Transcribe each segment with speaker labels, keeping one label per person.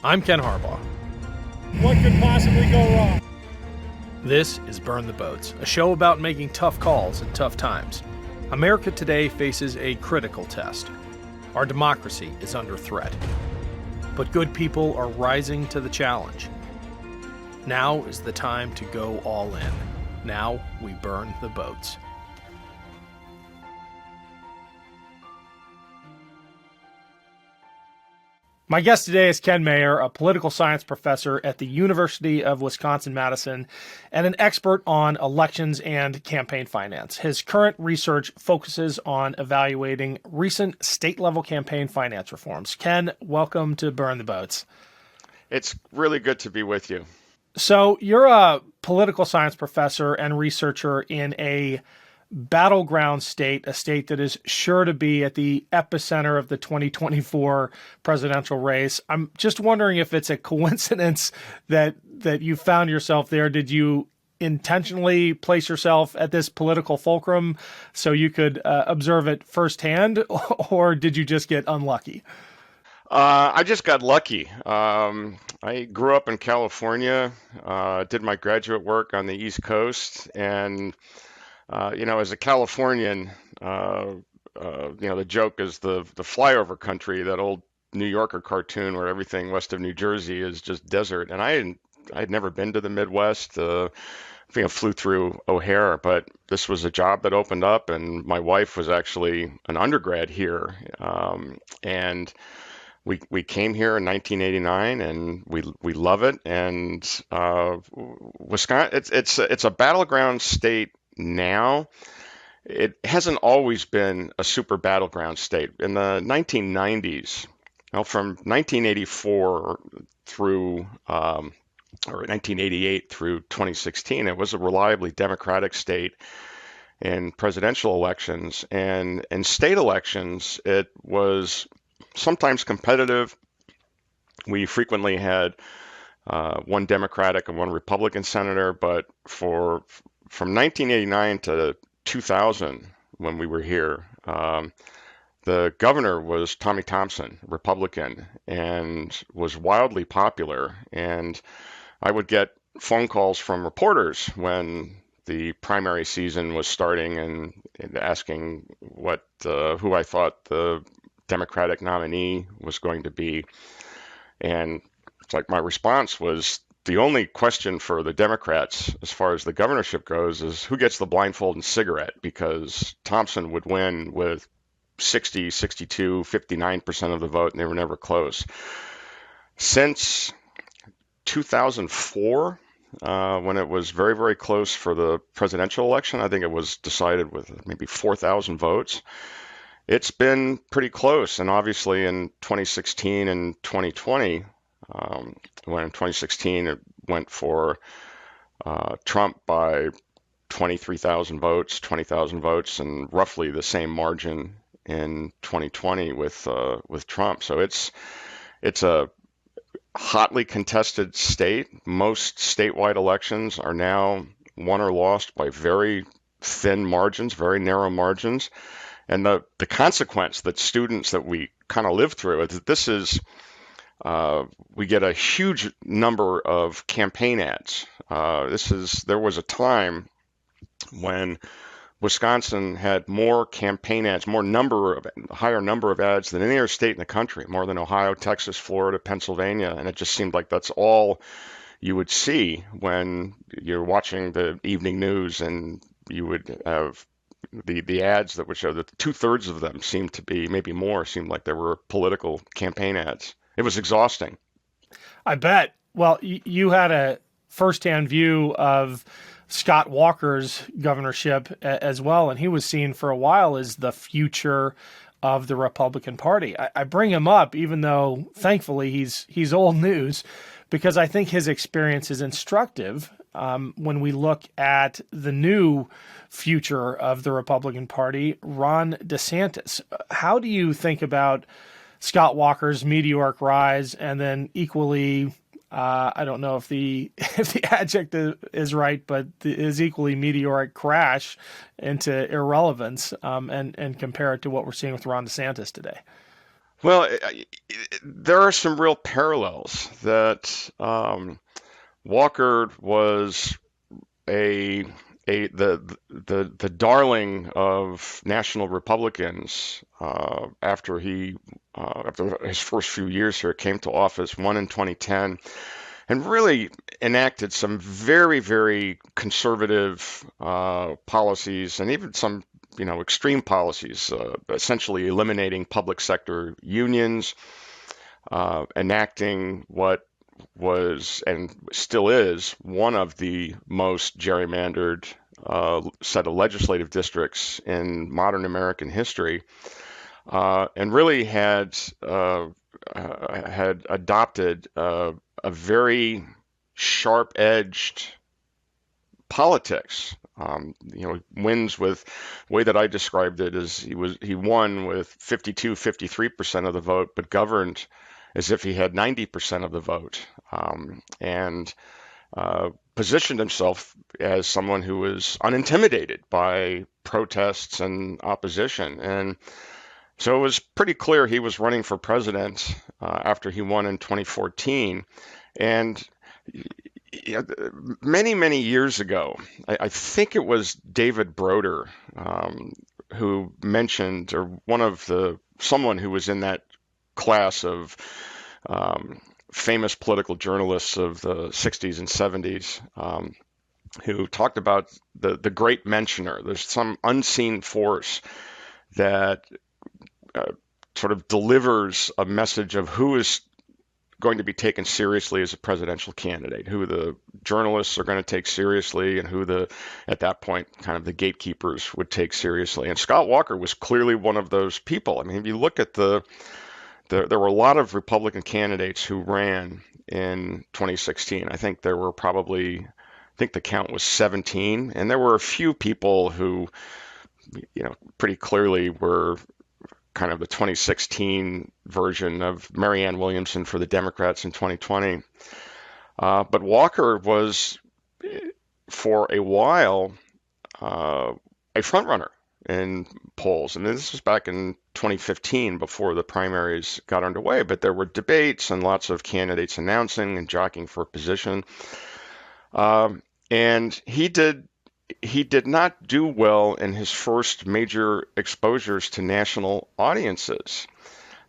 Speaker 1: I'm Ken Harbaugh.
Speaker 2: What could possibly go wrong?
Speaker 1: This is Burn the Boats, a show about making tough calls in tough times. America today faces a critical test. Our democracy is under threat. But good people are rising to the challenge. Now is the time to go all in. Now we burn the boats. My guest today is Ken Mayer, a political science professor at the University of Wisconsin-Madison and an expert on elections and campaign finance. His current research focuses on evaluating recent state-level campaign finance reforms. Ken, welcome to Burn the Boats.
Speaker 3: It's really good to be with you.
Speaker 1: So you're a political science professor and researcher in a battleground state, a state that is sure to be at the epicenter of the 2024 presidential race. I'm just wondering if it's a coincidence that you found yourself there. Did you intentionally place yourself at this political fulcrum so you could observe it firsthand, or did you just get unlucky?
Speaker 3: I just got lucky. I grew up in California, did my graduate work on the East Coast, and as a Californian, the joke is the flyover country, that old New Yorker cartoon where everything west of New Jersey is just desert. And I'd never been to the Midwest. I think I flew through O'Hare, but this was a job that opened up, and my wife was actually an undergrad here, and we came here in 1989, and we love it. And Wisconsin, it's a battleground state. Now, it hasn't always been a super battleground state. In the 1990s, from 1984 through, or 1988 through 2016, it was a reliably Democratic state in presidential elections. And in state elections, it was sometimes competitive. We frequently had one Democratic and one Republican senator, but from 1989 to 2000, when we were here, the governor was Tommy Thompson, Republican, and was wildly popular. And I would get phone calls from reporters when the primary season was starting and asking who I thought the Democratic nominee was going to be. And it's like my response was, the only question for the Democrats as far as the governorship goes is who gets the blindfold and cigarette, because Thompson would win with 60, 62, 59% of the vote, and they were never close. Since 2004, when it was very, very close for the presidential election, I think it was decided with maybe 4,000 votes. It's been pretty close, and obviously in 2016 and 2020, when in 2016 it went for Trump by 23,000 votes, 20,000 votes, and roughly the same margin in 2020 with Trump. So it's a hotly contested state. Most statewide elections are now won or lost by very thin margins, very narrow margins. And the consequence that students that we kind of live through is that this is we get a huge number of campaign ads. There was a time when Wisconsin had more campaign ads, higher number of ads than any other state in the country, more than Ohio, Texas, Florida, Pennsylvania. And it just seemed like that's all you would see when you're watching the evening news, and you would have the ads that would show that 2/3 of them seemed like they were political campaign ads. It was exhausting.
Speaker 1: I bet. Well, you had a firsthand view of Scott Walker's governorship as well, and he was seen for a while as the future of the Republican Party. I bring him up, even though thankfully he's old news, because I think his experience is instructive when we look at the new future of the Republican Party, Ron DeSantis. How do you think about Scott Walker's meteoric rise, and then equally, I don't know if the adjective is right, but is equally meteoric crash into irrelevance, and compare it to what we're seeing with Ron DeSantis today?
Speaker 3: Well, there are some real parallels that Walker was a the darling of national Republicans after his first few years here, came to office, won in 2010, and really enacted some very conservative policies, and even some extreme policies, essentially eliminating public sector unions, enacting what was and still is one of the most gerrymandered set of legislative districts in modern American history, and really had adopted a very sharp-edged politics. Wins with the way that I described it is he won with 53% of the vote, but governed as if he had 90% of the vote, and positioned himself as someone who was unintimidated by protests and opposition. And so it was pretty clear he was running for president after he won in 2014. And many years ago, I think it was David Broder who mentioned, or someone who was in that class of famous political journalists of the 60s and 70s, who talked about the great mentioner. There's some unseen force that sort of delivers a message of who is going to be taken seriously as a presidential candidate, who the journalists are going to take seriously, and who at that point, kind of the gatekeepers would take seriously. And Scott Walker was clearly one of those people. I mean, if you look at there were a lot of Republican candidates who ran in 2016. I think the count was 17, and there were a few people who, pretty clearly were kind of the 2016 version of Marianne Williamson for the Democrats in 2020. But Walker was, for a while, a frontrunner in polls. And this was back in 2015 before the primaries got underway, but there were debates and lots of candidates announcing and jockeying for a position. And he did not do well in his first major exposures to national audiences.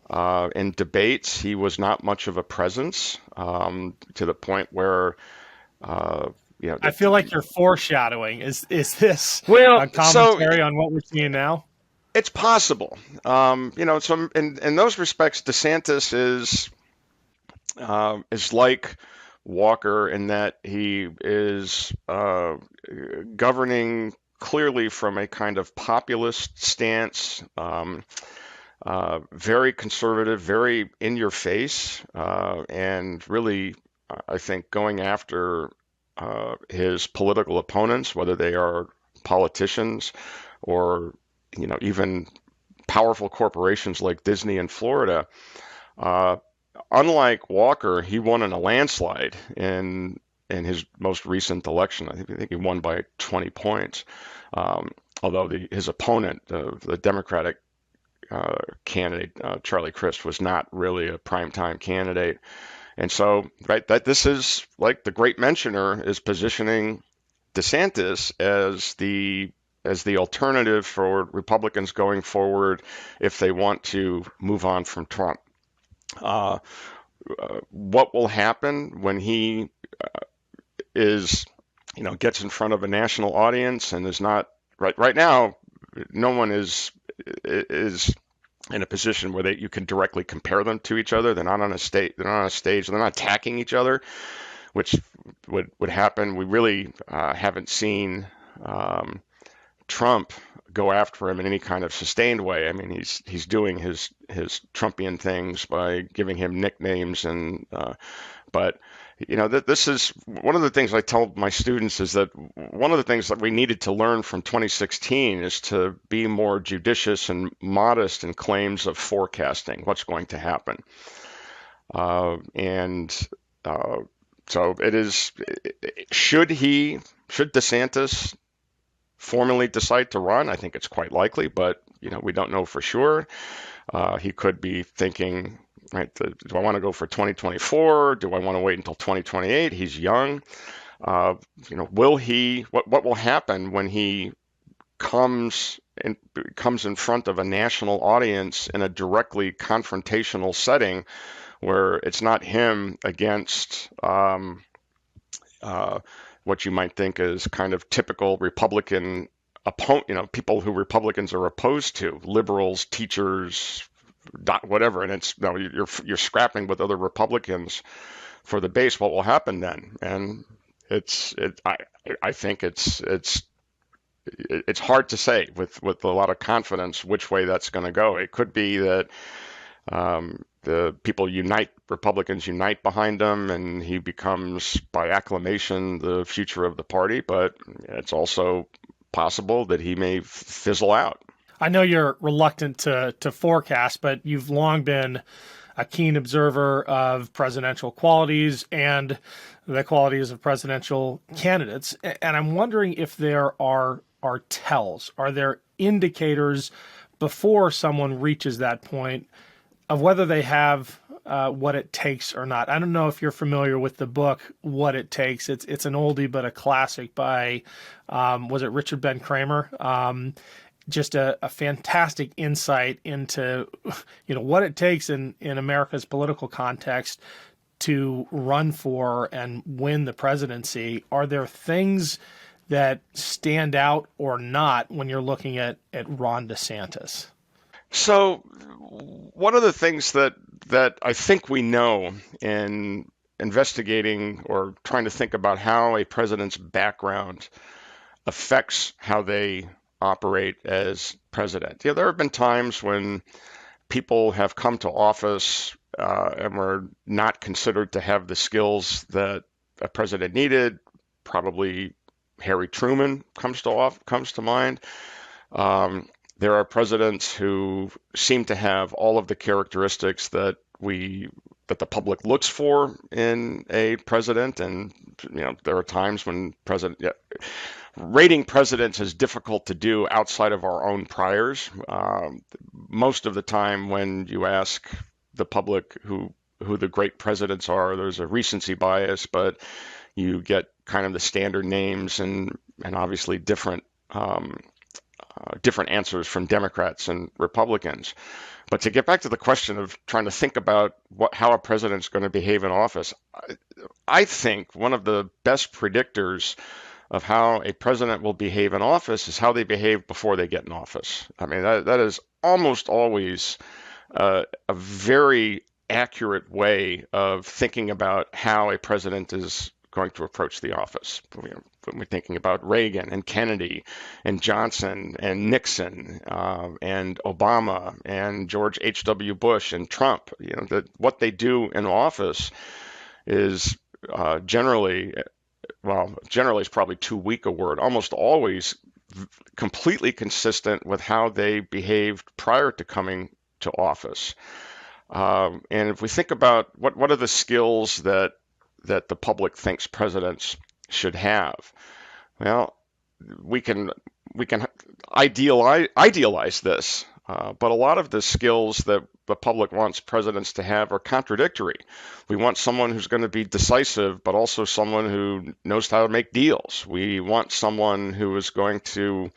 Speaker 3: In debates, he was not much of a presence, to the point where,
Speaker 1: I feel like you're foreshadowing. Is this
Speaker 3: well,
Speaker 1: a commentary on what we're seeing now?
Speaker 3: It's possible. So in those respects, DeSantis is like Walker in that he is governing clearly from a kind of populist stance, very conservative, very in your face, and really, I think, going after his political opponents, whether they are politicians or even powerful corporations like Disney in Florida. Unlike Walker, he won in a landslide in his most recent election. I think he won by 20 points. Although his opponent, the Democratic candidate, Charlie Crist, was not really a primetime candidate. And so, that this is like the great mentioner is positioning DeSantis as the alternative for Republicans going forward if they want to move on from Trump. What will happen when he gets in front of a national audience and is not right now? No one is in a position where you can directly compare them to each other. They're not on a stage. They're not on a stage. They're not attacking each other, which would happen. We really haven't seen Trump go after him in any kind of sustained way. I mean, he's doing his Trumpian things by giving him nicknames, and but this is one of the things I tell my students is that one of the things that we needed to learn from 2016 is to be more judicious and modest in claims of forecasting what's going to happen. So it is. Should DeSantis formally decide to run? I think it's quite likely, but we don't know for sure. He could be thinking, right, do I want to go for 2024? Do I want to wait until 2028? He's young. Uh, will he? What will happen when he comes in front of a national audience in a directly confrontational setting where it's not him against uh, what you might think is kind of typical Republican opponent, people who Republicans are opposed to, liberals, teachers, whatever, and it's you're scrapping with other Republicans for the base. What will happen then? And I think it's hard to say with a lot of confidence which way that's going to go. It could be that the people Republicans unite behind him, and he becomes, by acclamation, the future of the party. But it's also possible that he may fizzle out.
Speaker 1: I know you're reluctant to forecast, but you've long been a keen observer of presidential qualities and the qualities of presidential candidates. And I'm wondering if there are tells. Are there indicators before someone reaches that point of whether they have what it takes or not? I don't know if you're familiar with the book What It Takes. It's an oldie but a classic by was it Richard Ben Kramer? Just a fantastic insight into what it takes in America's political context to run for and win the presidency. Are there things that stand out or not when you're looking at Ron DeSantis?
Speaker 3: So one of the things that I think we know in investigating or trying to think about how a president's background affects how they operate as president. There have been times when people have come to office and were not considered to have the skills that a president needed. Probably Harry Truman comes to mind. There are presidents who seem to have all of the characteristics that the public looks for in a president, and there are times when rating presidents is difficult to do outside of our own priors. Most of the time, when you ask the public who the great presidents are, there's a recency bias, but you get kind of the standard names and obviously different answers from Democrats and Republicans. But to get back to the question of trying to think about how a president's going to behave in office, I think one of the best predictors of how a president will behave in office is how they behave before they get in office. I mean, that is almost always a very accurate way of thinking about how a president is going to approach the office. We're thinking about Reagan and Kennedy and Johnson and Nixon and Obama and George H.W. Bush and Trump. What they do in office is generally is probably too weak a word, almost always completely consistent with how they behaved prior to coming to office. And if we think about what are the skills that the public thinks presidents should have, well, we can idealize this, but a lot of the skills that the public wants presidents to have are contradictory. We want someone who's going to be decisive, but also someone who knows how to make deals. We want someone who is going to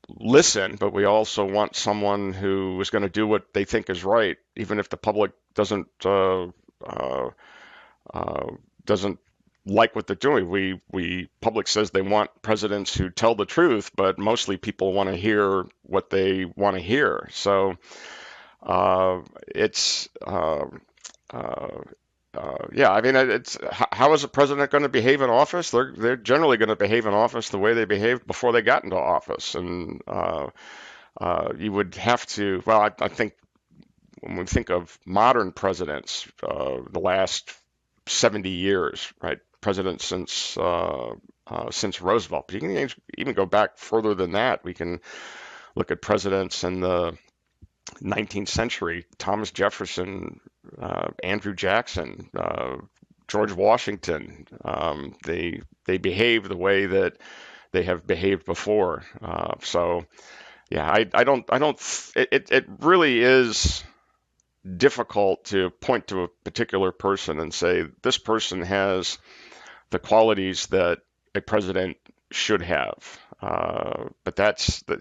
Speaker 3: listen, but we also want someone who is going to do what they think is right, even if the public doesn't like what they're doing. Public says they want presidents who tell the truth, but mostly people want to hear what they want to hear. So it's I mean, it's how is a president going to behave in office? They're generally going to behave in office the way they behaved before they got into office, and you would have to. Well, I think when we think of modern presidents, the last 70 years, right? Presidents since Roosevelt. But you can even go back further than that. We can look at presidents in the 19th century: Thomas Jefferson, Andrew Jackson, George Washington. They behave the way that they have behaved before. So Yeah, it really is difficult to point to a particular person and say this person has the qualities that a president should have. But that's a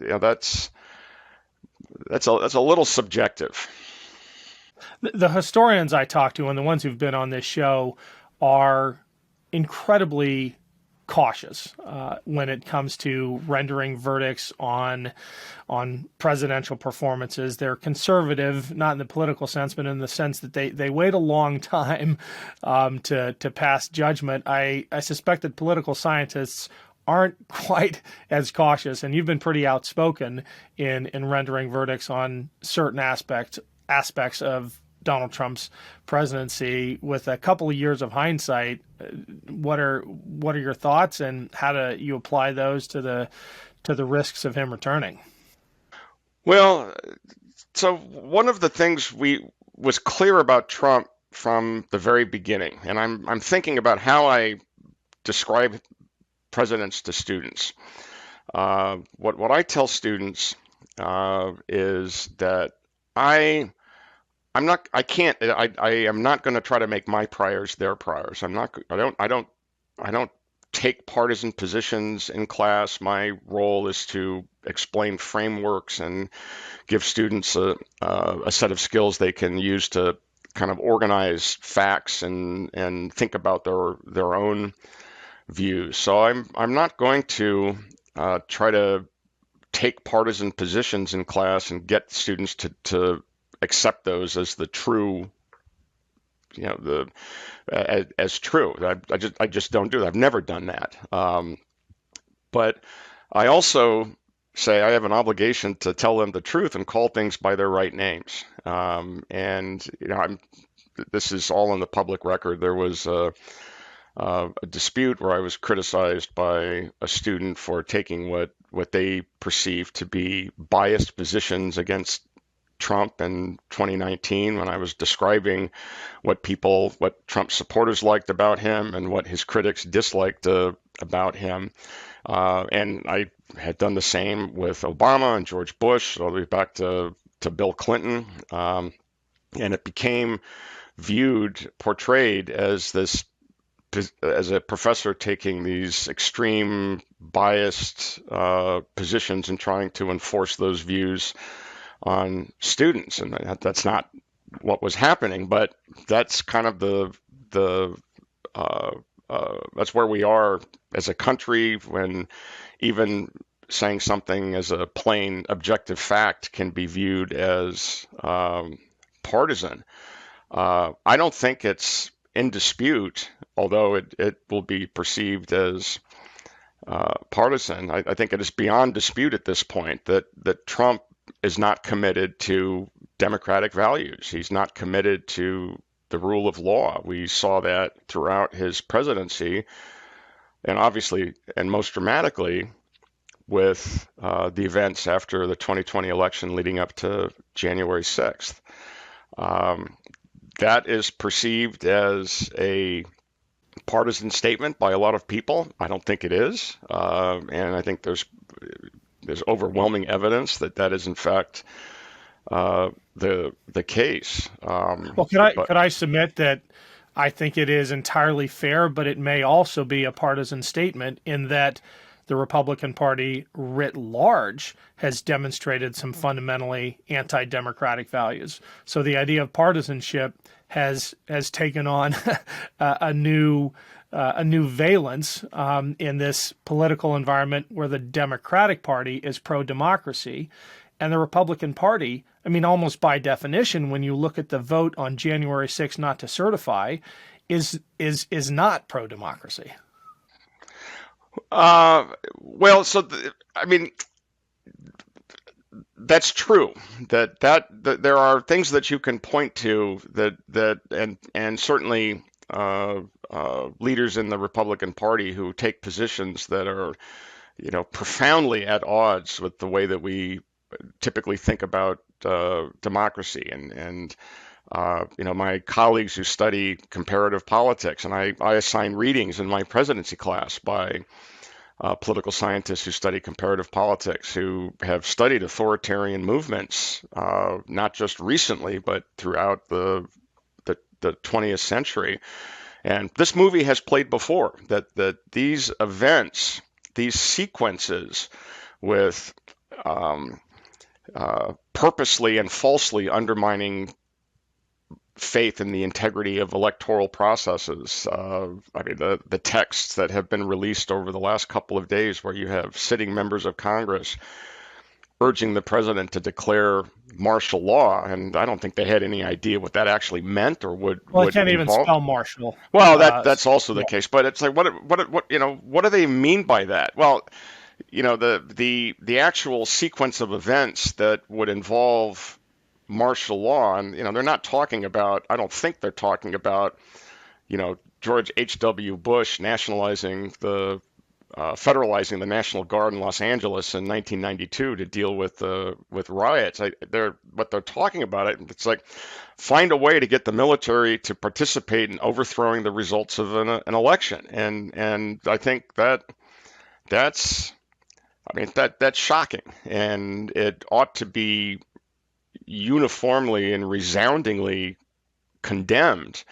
Speaker 3: little subjective.
Speaker 1: The historians I talk to and the ones who've been on this show are incredibly cautious when it comes to rendering verdicts on presidential performances. They're conservative, not in the political sense, but in the sense that they wait a long time to pass judgment. I suspect that political scientists aren't quite as cautious, and you've been pretty outspoken in rendering verdicts on certain aspects of Donald Trump's presidency. With a couple of years of hindsight, what are your thoughts, and how do you apply those to the risks of him returning?
Speaker 3: Well, so one of the things we was clear about Trump from the very beginning, and I'm thinking about how I describe presidents to students. What I tell students is that I I am not going to try to make my priors their priors. I don't take partisan positions in class. My role is to explain frameworks and give students a set of skills they can use to kind of organize facts and think about their own views. So I'm not going to try to take partisan positions in class and get students to accept those as the true, the as true. I just don't do that. I've never done that. But I also say I have an obligation to tell them the truth and call things by their right names. And this is all on the public record. There was a dispute where I was criticized by a student for taking what they perceived to be biased positions against Trump in 2019 when I was describing what Trump supporters liked about him and what his critics disliked about him. And I had done the same with Obama and George Bush, all the way back to Bill Clinton. And it became portrayed as a professor taking these extreme biased positions and trying to enforce those views on students, and that's not what was happening. But that's kind of that's where we are as a country, when even saying something as a plain objective fact can be viewed as partisan. I don't think it's in dispute, although it will be perceived as partisan. I think it is beyond dispute at this point that Trump is not committed to democratic values. He's not committed to the rule of law. We saw that throughout his presidency, and obviously, and most dramatically, with the events after the 2020 election leading up to January 6th. That is perceived as a partisan statement by a lot of people. I don't think it is, and I think there's overwhelming evidence that is in fact the case.
Speaker 1: Well, could I submit that I think it is entirely fair, but it may also be a partisan statement in that the Republican Party writ large has demonstrated some fundamentally anti-democratic values. So the idea of partisanship has taken on a new valence in this political environment where the Democratic Party is pro-democracy, and the Republican Party, I mean, almost by definition, when you look at the vote on January 6th not to certify, is not pro-democracy.
Speaker 3: Well, I mean, that's true. That there are things that you can point to and certainly leaders in the Republican Party who take positions that are, profoundly at odds with the way that we typically think about democracy. And my colleagues who study comparative politics, and I assign readings in my presidency class by political scientists who study comparative politics, who have studied authoritarian movements, not just recently, but throughout the 20th century. And this movie has played before that these events, these sequences with purposely and falsely undermining faith in the integrity of electoral processes. I mean, the texts that have been released over the last couple of days, where you have sitting members of Congress urging the president to declare martial law, and I don't think they had any idea what that actually meant or
Speaker 1: Well, I
Speaker 3: would
Speaker 1: can't even
Speaker 3: involve.
Speaker 1: spell martial.
Speaker 3: Well,
Speaker 1: Uh,
Speaker 3: that's also the
Speaker 1: yeah.
Speaker 3: case, but it's like what do they mean by that? Well, the actual sequence of events that would involve martial law, and they're not talking about. I don't think they're talking about George H.W. Bush nationalizing federalizing the National Guard in Los Angeles in 1992 to deal with riots. What they're talking about it's like find a way to get the military to participate in overthrowing the results of an election, and I think that's that's shocking, and it ought to be uniformly and resoundingly condemned.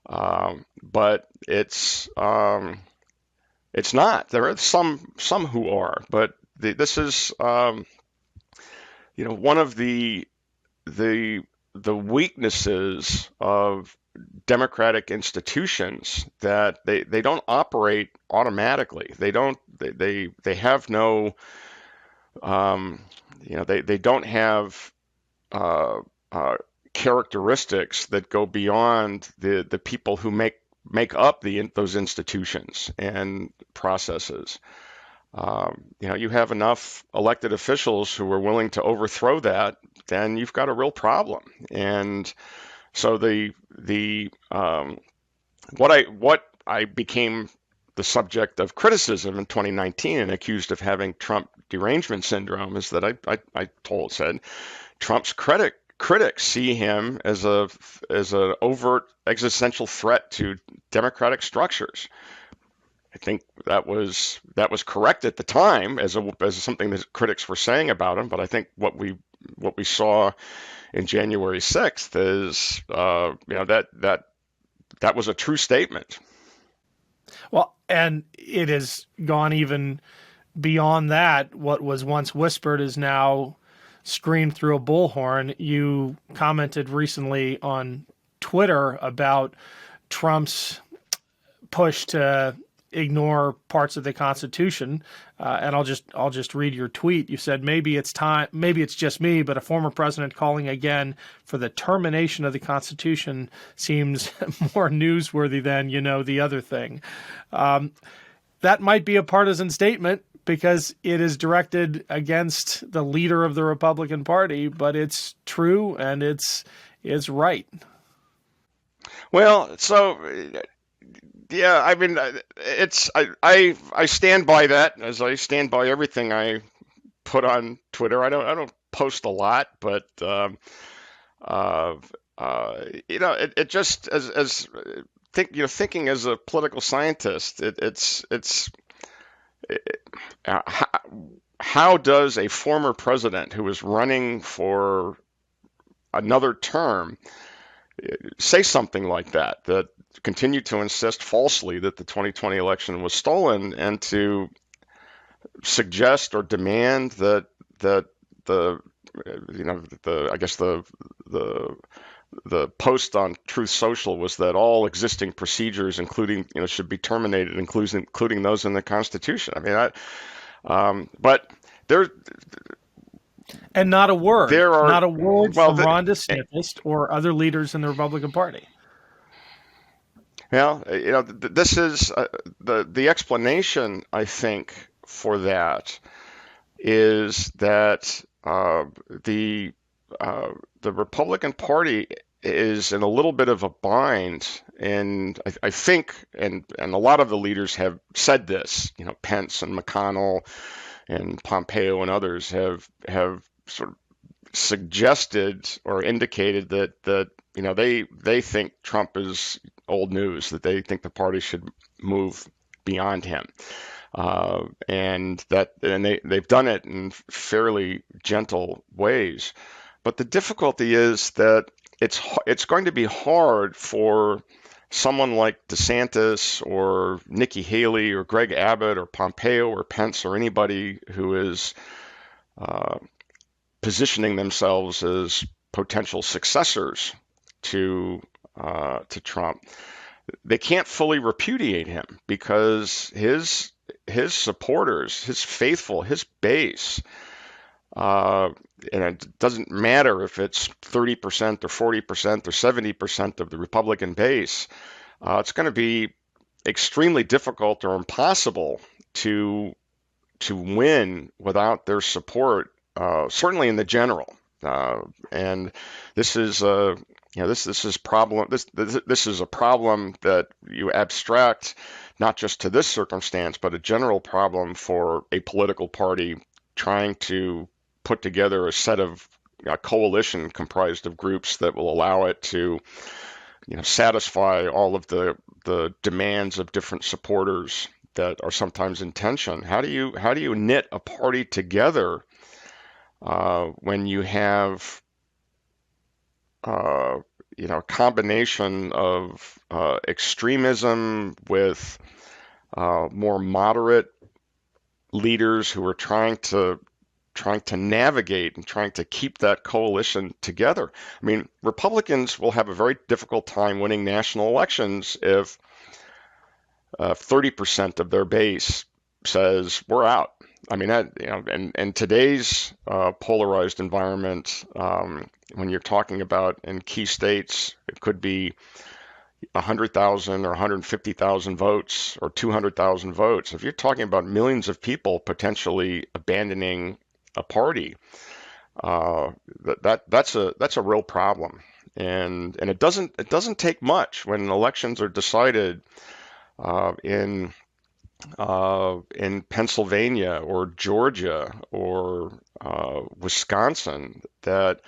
Speaker 3: But it's not. There are some who are, but this is one of the weaknesses of democratic institutions, that they don't operate automatically. They have no they don't have characteristics that go beyond the people who make up those institutions and processes. You have enough elected officials who are willing to overthrow that, then you've got a real problem. And so what I became the subject of criticism in 2019 and accused of having Trump derangement syndrome is that I said Trump's critics see him as an overt existential threat to democratic structures. I think that was correct at the time as something that critics were saying about him. But I think what we saw in January 6th is that was a true statement.
Speaker 1: Well, and it has gone even beyond that. What was once whispered is now screamed through a bullhorn. You commented recently on Twitter about Trump's push to ignore parts of the Constitution, and I'll just read your tweet. You said, maybe it's just me, but a former president calling again for the termination of the Constitution seems more newsworthy than the other thing. That might be a partisan statement because it is directed against the leader of the Republican Party, but it's true and it's right.
Speaker 3: Well, so yeah, I mean, I stand by that, as I stand by everything I put on Twitter. I don't post a lot, but it just thinking as a political scientist, how does a former president who is running for another term say something like that continue to insist falsely that the 2020 election was stolen, and to suggest or demand that the post on Truth Social was that all existing procedures, including should be terminated, including those in the Constitution. I mean, but there.
Speaker 1: And not a word. Not a word
Speaker 3: well,
Speaker 1: from Ron DeSantis or other leaders in the Republican Party.
Speaker 3: Well, this is the explanation, I think, for that is that the Republican Party is in a little bit of a bind, and I think, and a lot of the leaders have said this. Pence and McConnell and Pompeo and others have sort of suggested or indicated that they think Trump is old news, that they think the party should move beyond him. They've done it in fairly gentle ways. But the difficulty is that it's going to be hard for someone like DeSantis or Nikki Haley or Greg Abbott or Pompeo or Pence or anybody who is uh, positioning themselves as potential successors to Trump. They can't fully repudiate him because his supporters, his faithful, his base, uh, and it doesn't matter if it's 30% or 40% or 70% of the Republican base. It's going to be extremely difficult or impossible to win without their support, certainly in the general. And this is this is problem this is a problem that you abstract not just to this circumstance, but a general problem for a political party trying to put together a set of a coalition comprised of groups that will allow it to satisfy all of the demands of different supporters that are sometimes in tension. How do you knit a party together when you have a combination of extremism with more moderate leaders who are trying to navigate and trying to keep that coalition together? I mean, Republicans will have a very difficult time winning national elections if 30% of their base says we're out. I mean, in today's polarized environment, when you're talking about in key states, it could be 100,000 or 150,000 votes or 200,000 votes. If you're talking about millions of people potentially abandoning a party, that's a real problem. And it doesn't take much when elections are decided in Pennsylvania or Georgia or Wisconsin, that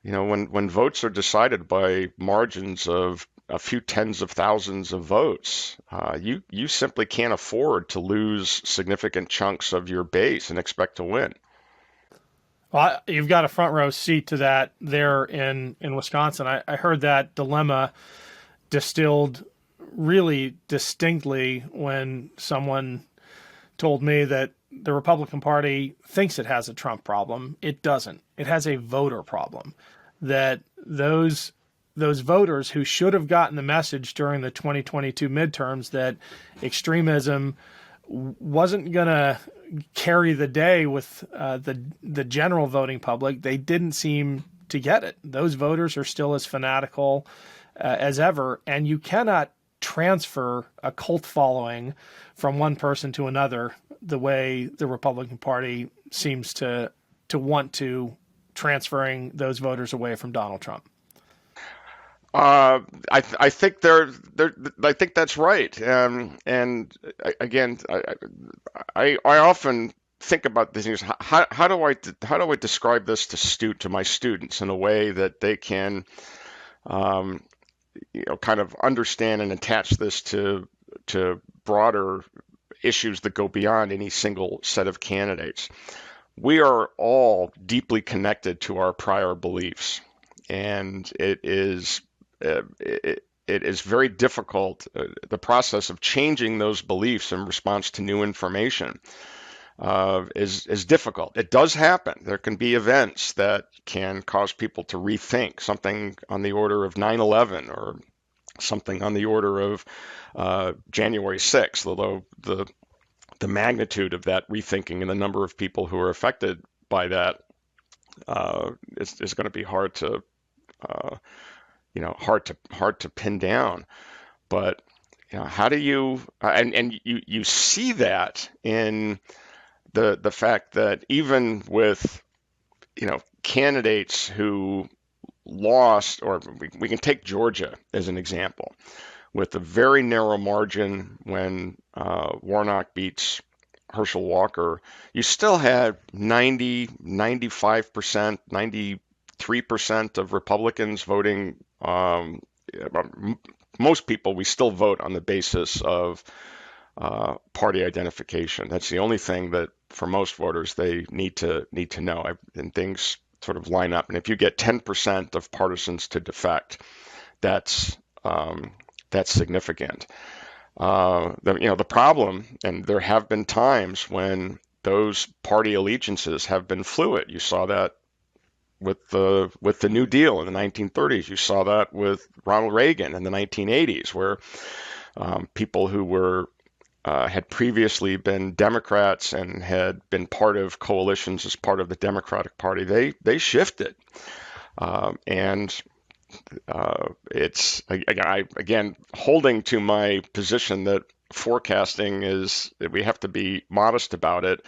Speaker 3: when votes are decided by margins of a few tens of thousands of votes, you simply can't afford to lose significant chunks of your base and expect to win.
Speaker 1: Well, you've got a front row seat to that there in Wisconsin. I heard that dilemma distilled really distinctly when someone told me that the Republican Party thinks it has a Trump problem. It doesn't. It has a voter problem. That those voters who should have gotten the message during the 2022 midterms that extremism wasn't going to carry the day with the general voting public, they didn't seem to get it. Those voters are still as fanatical as ever, and you cannot transfer a cult following from one person to another the way the Republican Party seems to want to, transferring those voters away from Donald Trump.
Speaker 3: I think I think that's right. And again, I often think about these things. How do I describe this to my students in a way that they can kind of understand and attach this to broader issues that go beyond any single set of candidates? We are all deeply connected to our prior beliefs, and it is very difficult. The process of changing those beliefs in response to new information is difficult. It does happen. There can be events that can cause people to rethink, something on the order of 9/11 or something on the order of January 6th, although the magnitude of that rethinking and the number of people who are affected by that is going to be hard to pin down. But how do you and you see that in the fact that even with candidates who lost, or we can take Georgia as an example, with a very narrow margin when Warnock beats Herschel Walker, you still had 90, 95%, 93% of Republicans voting. Most people, we still vote on the basis of party identification. That's the only thing that for most voters they need to know, and things sort of line up. And if you get 10% of partisans to defect, that's significant. The problem, and there have been times when those party allegiances have been fluid. You saw that with the New Deal in the 1930s. You saw that with Ronald Reagan in the 1980s, where people who were had previously been Democrats and had been part of coalitions as part of the Democratic Party, they shifted, and it's again holding to my position that forecasting is that we have to be modest about it.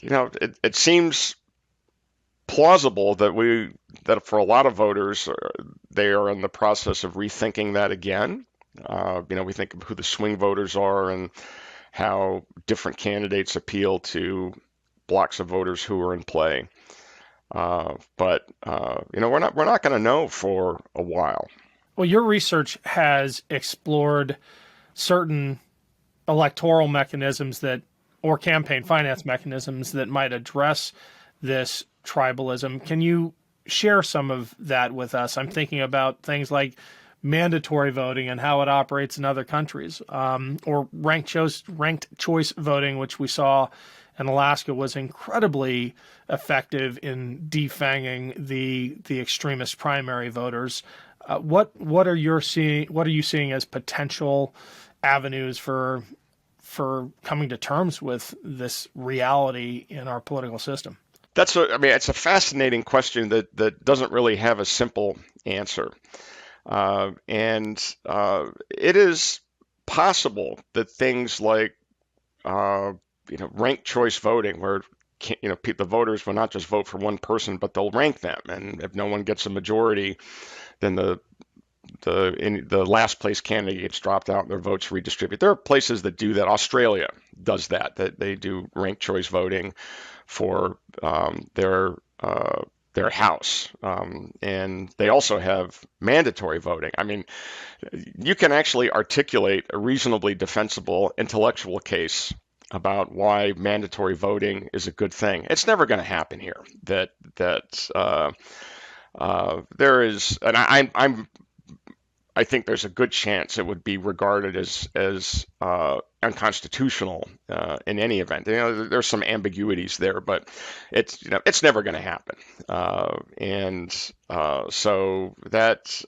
Speaker 3: It seems plausible that for a lot of voters, they are in the process of rethinking that again. We think of who the swing voters are and how different candidates appeal to blocks of voters who are in play. But we're not going to know for a while.
Speaker 1: Well, your research has explored certain electoral mechanisms or campaign finance mechanisms that might address this tribalism. Can you share some of that with us? I'm thinking about things like mandatory voting and how it operates in other countries, or ranked choice voting, which we saw in Alaska was incredibly effective in defanging the extremist primary voters. What are you seeing as potential avenues for coming to terms with this reality in our political system?
Speaker 3: It's a fascinating question that doesn't really have a simple answer. It is possible that things like ranked choice voting, where the voters will not just vote for one person, but they'll rank them, and if no one gets a majority, then the last place candidate gets dropped out and their votes redistributed. There are places that do that. Australia does that they do ranked choice voting for their house, and they also have mandatory voting. I mean, you can actually articulate a reasonably defensible intellectual case about why mandatory voting is a good thing. It's never going to happen here. There is, and I think there's a good chance it would be regarded as unconstitutional in any event. There's some ambiguities there, but it's never going to happen. So that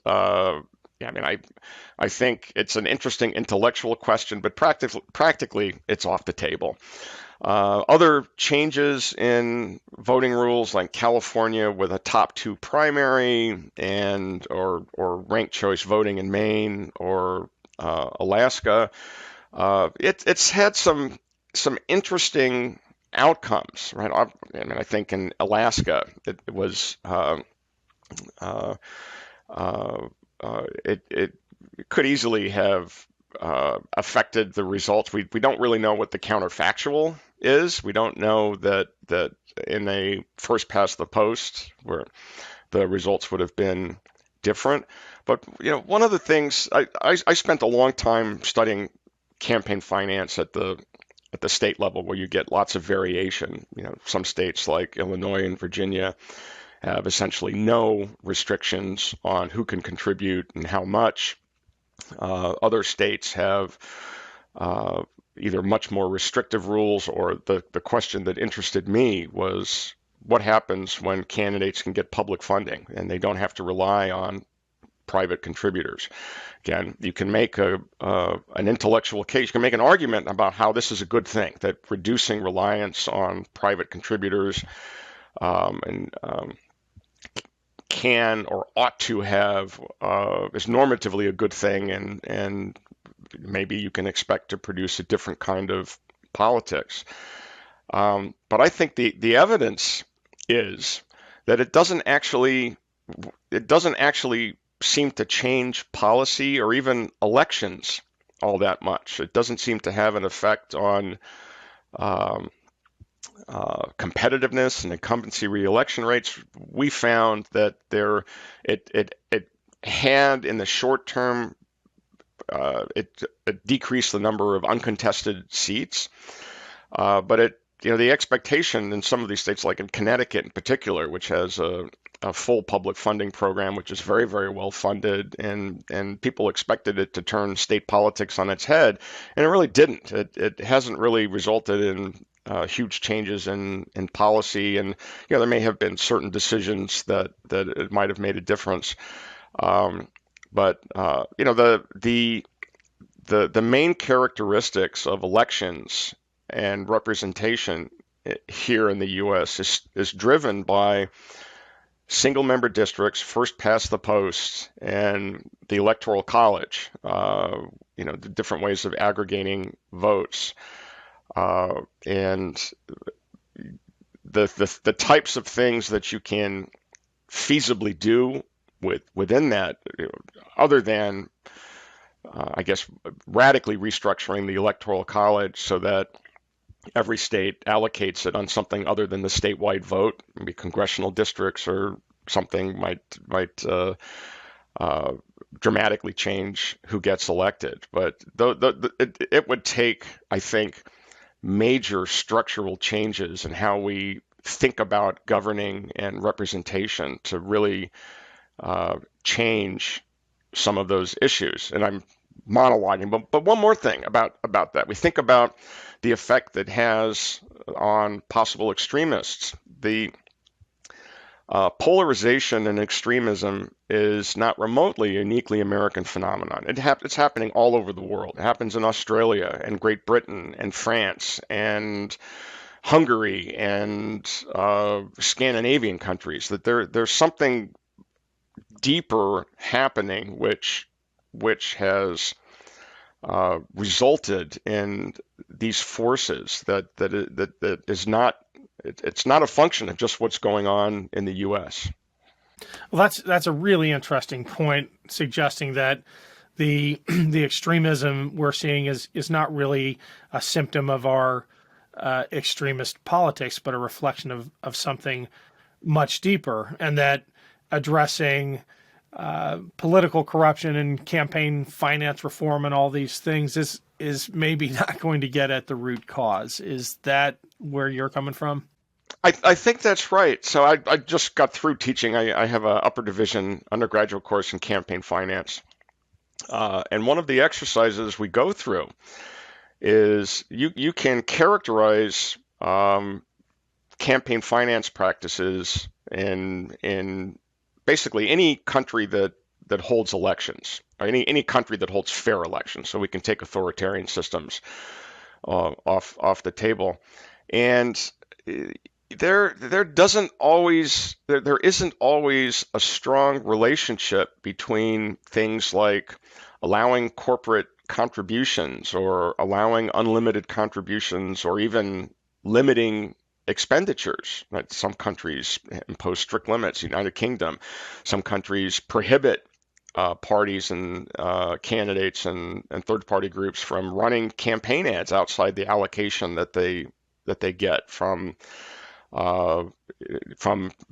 Speaker 3: I think it's an interesting intellectual question, but practically it's off the table. Other changes in voting rules, like California with a top two primary, or ranked choice voting in Maine or Alaska, it's had some interesting outcomes, right? I think in Alaska it was it could easily have affected the results. We don't really know what the counterfactual is. We don't know that in a first past the post where the results would have been different. But one of the things I spent a long time studying campaign finance at the state level, where you get lots of variation. Some states like Illinois and Virginia have essentially no restrictions on who can contribute and how much. Other states have either much more restrictive rules, or the question that interested me was what happens when candidates can get public funding and they don't have to rely on private contributors. Again, you can make an intellectual case, you can make an argument about how this is a good thing, that reducing reliance on private contributors can or ought to have is normatively a good thing, and maybe you can expect to produce a different kind of politics. But I think the evidence is that it doesn't actually seem to change policy or even elections all that much. It doesn't seem to have an effect on competitiveness and incumbency re-election rates. We found that it had in the short term it decreased the number of uncontested seats, but the expectation in some of these states, like in Connecticut in particular, which has a full public funding program, which is very, very well funded, and people expected it to turn state politics on its head, and it really didn't. It hasn't really resulted in huge changes in policy, and there may have been certain decisions that it might have made a difference. But the main characteristics of elections and representation here in the U.S. is driven by single member districts, first past the post, and the electoral college. The different ways of aggregating votes, and the types of things that you can feasibly do within that, other than I guess radically restructuring the electoral college so that every state allocates it on something other than the statewide vote. Maybe congressional districts or something might dramatically change who gets elected. But it would take, I think, major structural changes in how we think about governing and representation to really change some of those issues. And I'm monologuing, but one more thing about that. We think about the effect that has on possible extremists. The polarization and extremism is not remotely a uniquely American phenomenon. It's happening all over the world. It happens in Australia and Great Britain and France and Hungary and Scandinavian countries. That there's something deeper happening, which has resulted in these forces that is not. It's not a function of just what's going on in the U.S.
Speaker 1: Well, that's a really interesting point, suggesting that the extremism we're seeing is not really a symptom of our extremist politics, but a reflection of something much deeper, and that addressing political corruption and campaign finance reform and all these things is maybe not going to get at the root cause. Is that where you're coming from?
Speaker 3: I think that's right. So I just got through teaching. I have an upper division undergraduate course in campaign finance. And one of the exercises we go through is you can characterize campaign finance practices in basically any country that holds elections, or any country that holds fair elections. So we can take authoritarian systems off the table. And there isn't always a strong relationship between things like allowing corporate contributions or allowing unlimited contributions or even limiting expenditures. Right? Some countries impose strict limits, United Kingdom. Some countries prohibit parties and candidates and third-party groups from running campaign ads outside the allocation that they get from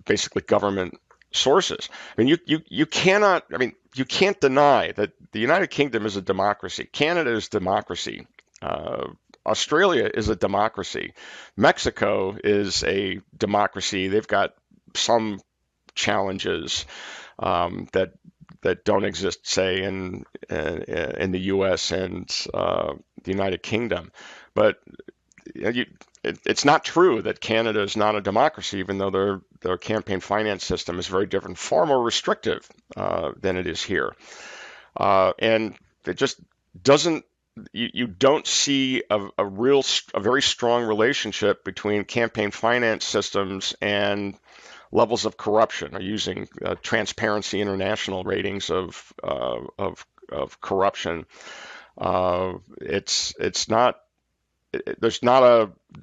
Speaker 3: basically government sources. I mean, you can't deny that the United Kingdom is a democracy. Canada is democracy. Australia is a democracy. Mexico is a democracy. They've got some challenges that don't exist, say, in the U.S. and the United Kingdom. But it's not true that Canada is not a democracy, even though their campaign finance system is very different, far more restrictive than it is here. And it just doesn't. You don't see a very strong relationship between campaign finance systems and levels of corruption, or using Transparency International ratings of corruption.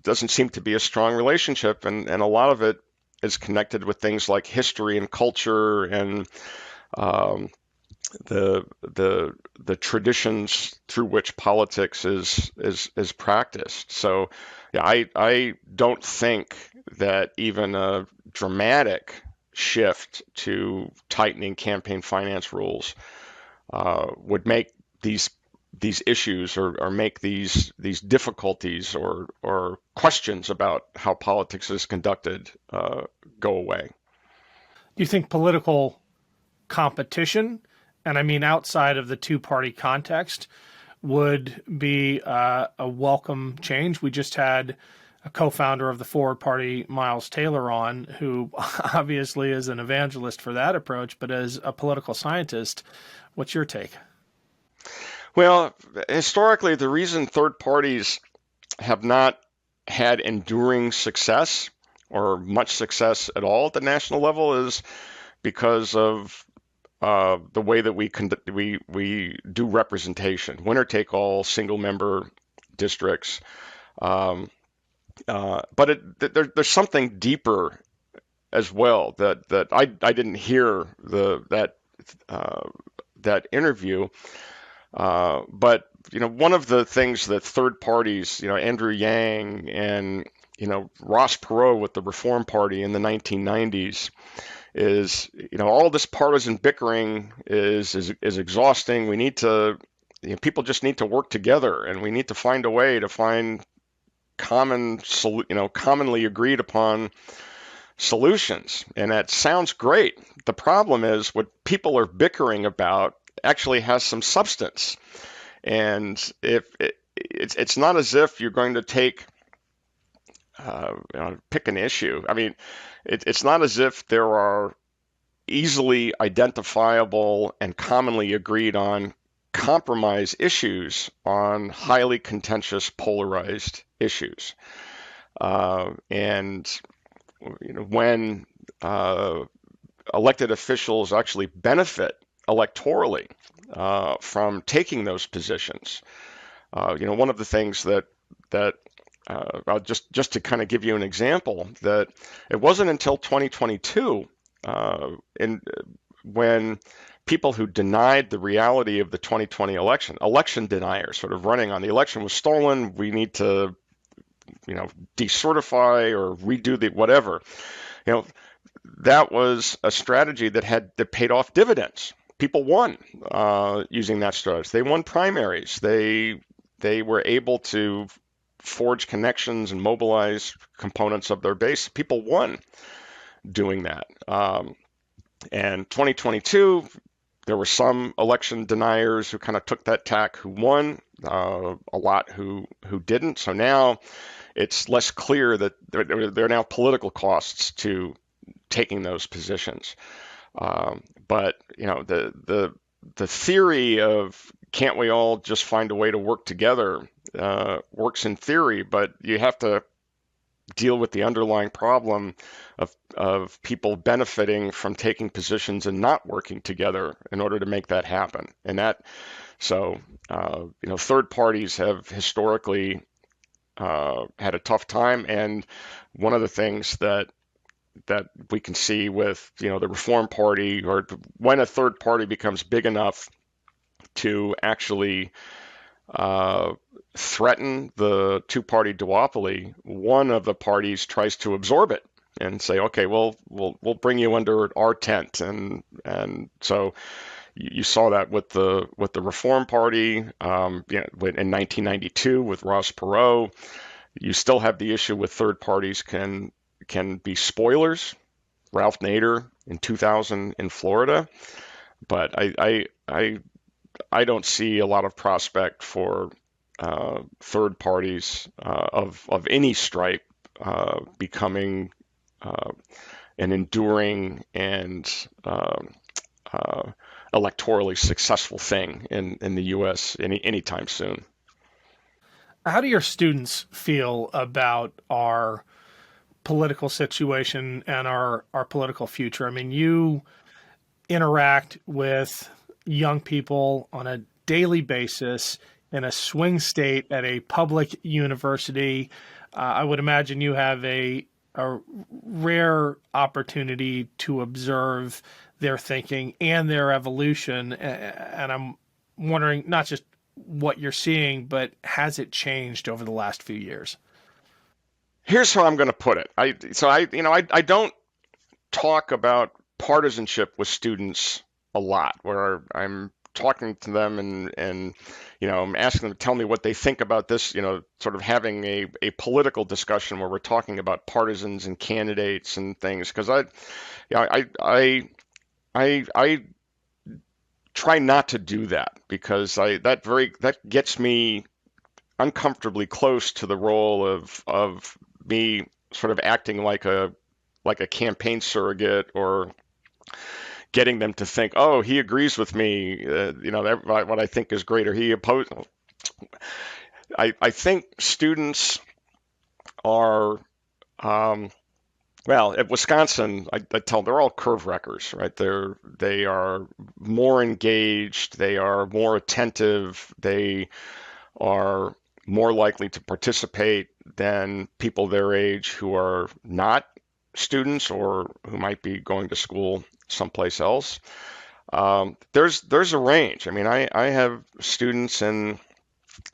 Speaker 3: Doesn't seem to be a strong relationship, and a lot of it is connected with things like history and culture and the traditions through which politics is practiced. So yeah, I don't think that even a dramatic shift to tightening campaign finance rules would make these these issues or make these difficulties or questions about how politics is conducted go away.
Speaker 1: Do you think political competition, and I mean outside of the two-party context, would be a welcome change? We just had a co-founder of the Forward Party, Miles Taylor, on, who obviously is an evangelist for that approach, but as a political scientist, what's your take?
Speaker 3: Well, historically, the reason third parties have not had enduring success or much success at all at the national level is because of the way that we do representation, winner take all, single member districts. But there's something deeper as well that I didn't hear that interview. But one of the things that third parties, Andrew Yang and Ross Perot with the Reform Party in the 1990s, is all this partisan bickering is exhausting. We need to people just need to work together, and we need to find a way to find commonly agreed upon solutions. And that sounds great. The problem is what people are bickering about actually has some substance. And if it's not as if you're going to pick an issue. I mean, it's not as if there are easily identifiable and commonly agreed on compromise issues on highly contentious, polarized issues. And when elected officials actually benefit electorally from taking those positions, one of the things that just to kind of give you an example, that it wasn't until 2022 when people who denied the reality of the 2020 election deniers, sort of running on the election was stolen, we need to, decertify or redo the whatever, that was a strategy that paid off dividends. People won using that strategy. They won primaries. They were able to forge connections and mobilize components of their base. People won doing that. And 2022, there were some election deniers who kind of took that tack who won, a lot who didn't. So now it's less clear that there are now political costs to taking those positions. But the theory of can't we all just find a way to work together works in theory, but you have to deal with the underlying problem of people benefiting from taking positions and not working together in order to make that happen. And third parties have historically had a tough time. And one of the things that we can see with the Reform Party, or when a third party becomes big enough to actually threaten the two-party duopoly, one of the parties tries to absorb it and say, okay, well, we'll bring you under our tent, and so you saw that with the Reform Party, in 1992 with Ross Perot. You still have the issue with third parties can be spoilers. Ralph Nader in 2000 in Florida, but I don't see a lot of prospect for third parties of any stripe becoming an enduring and electorally successful thing in the U.S. anytime soon.
Speaker 1: How do your students feel about our political situation and our political future? I mean, you interact with young people on a daily basis in a swing state at a public university. I would imagine you have a rare opportunity to observe their thinking and their evolution. And I'm wondering not just what you're seeing, but has it changed over the last few years?
Speaker 3: Here's how I'm going to put it. I don't talk about partisanship with students a lot, where I'm talking to them and I'm asking them to tell me what they think about this, sort of having a political discussion where we're talking about partisans and candidates and things. Because I try not to do that, because that gets me uncomfortably close to the role of me sort of acting like a campaign surrogate, or getting them to think, oh, he agrees with me, what I think is great, or he opposes. I think students are, well, at Wisconsin, I tell them they're all curve wreckers, right? They are more engaged, they are more attentive, they are more likely to participate than people their age who are not students or who might be going to school someplace else. There's a range. I mean, I have students in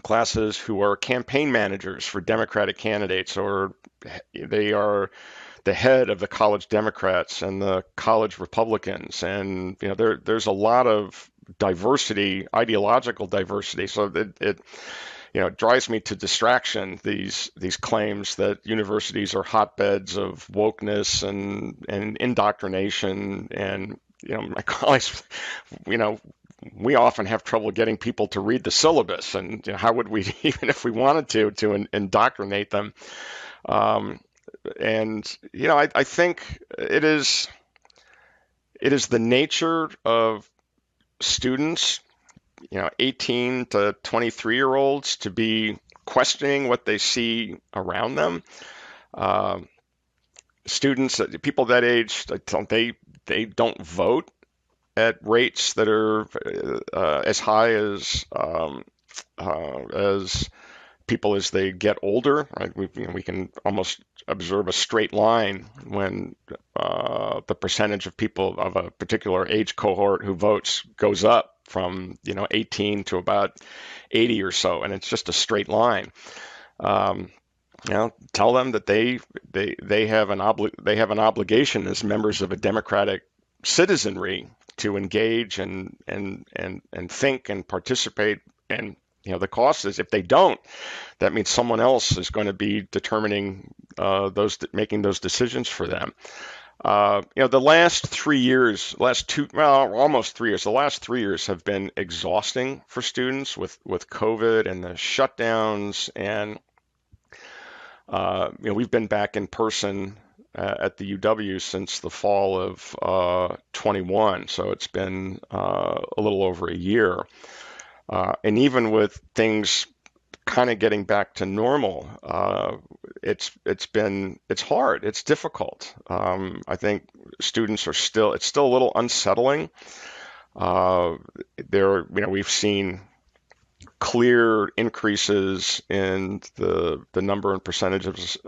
Speaker 3: classes who are campaign managers for Democratic candidates, or they are the head of the college Democrats and the college Republicans, and there's a lot of diversity, ideological diversity. So it drives me to distraction, these claims that universities are hotbeds of wokeness and indoctrination. And my colleagues, we often have trouble getting people to read the syllabus, and how would we, even if we wanted to indoctrinate them? I think it is the nature of students, 18 to 23-year-olds, to be questioning what they see around them. Students, people that age, they don't vote at rates that are as high as people as they get older. Right? We can almost observe a straight line when the percentage of people of a particular age cohort who votes goes up from 18 to about 80 or so, and it's just a straight line. Tell them that they have an obligation as members of a democratic citizenry to engage and think and participate. And the cost is, if they don't, that means someone else is going to be determining making those decisions for them. The last 3 years, almost 3 years, the last 3 years have been exhausting for students with COVID and the shutdowns. And, we've been back in person at the UW since the fall of 21. So it's been a little over a year. And even with things kind of getting back to normal, it's hard. It's difficult. I think students are it's still a little unsettling. We've seen clear increases in the number and percentage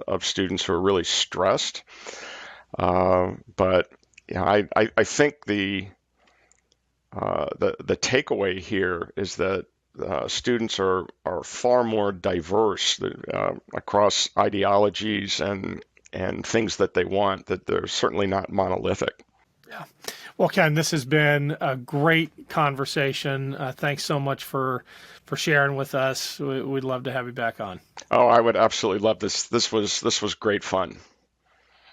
Speaker 3: of students who are really stressed. But I think the takeaway here is that students are far more diverse across ideologies and things that they want, that they're certainly not monolithic.
Speaker 1: Yeah. Well, Ken, this has been a great conversation. Thanks so much for sharing with us. We'd love to have you back on. Oh,
Speaker 3: I would absolutely love this. This was great fun.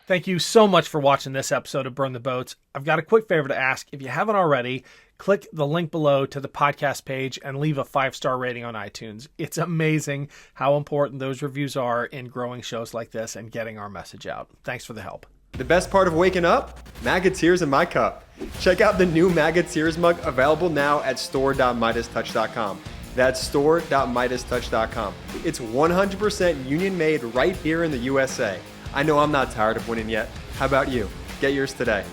Speaker 1: Thank you so much for watching this episode of Burn the Boats. I've got a quick favor to ask. If you haven't already, click the link below to the podcast page and leave a 5-star rating on iTunes. It's amazing how important those reviews are in growing shows like this and getting our message out. Thanks for the help.
Speaker 4: The best part of waking up? MAGA Tears in my cup. Check out the new MAGA Tears mug, available now at store.meidastouch.com. That's store.meidastouch.com. It's 100% union made right here in the USA. I know I'm not tired of winning yet. How about you? Get yours today.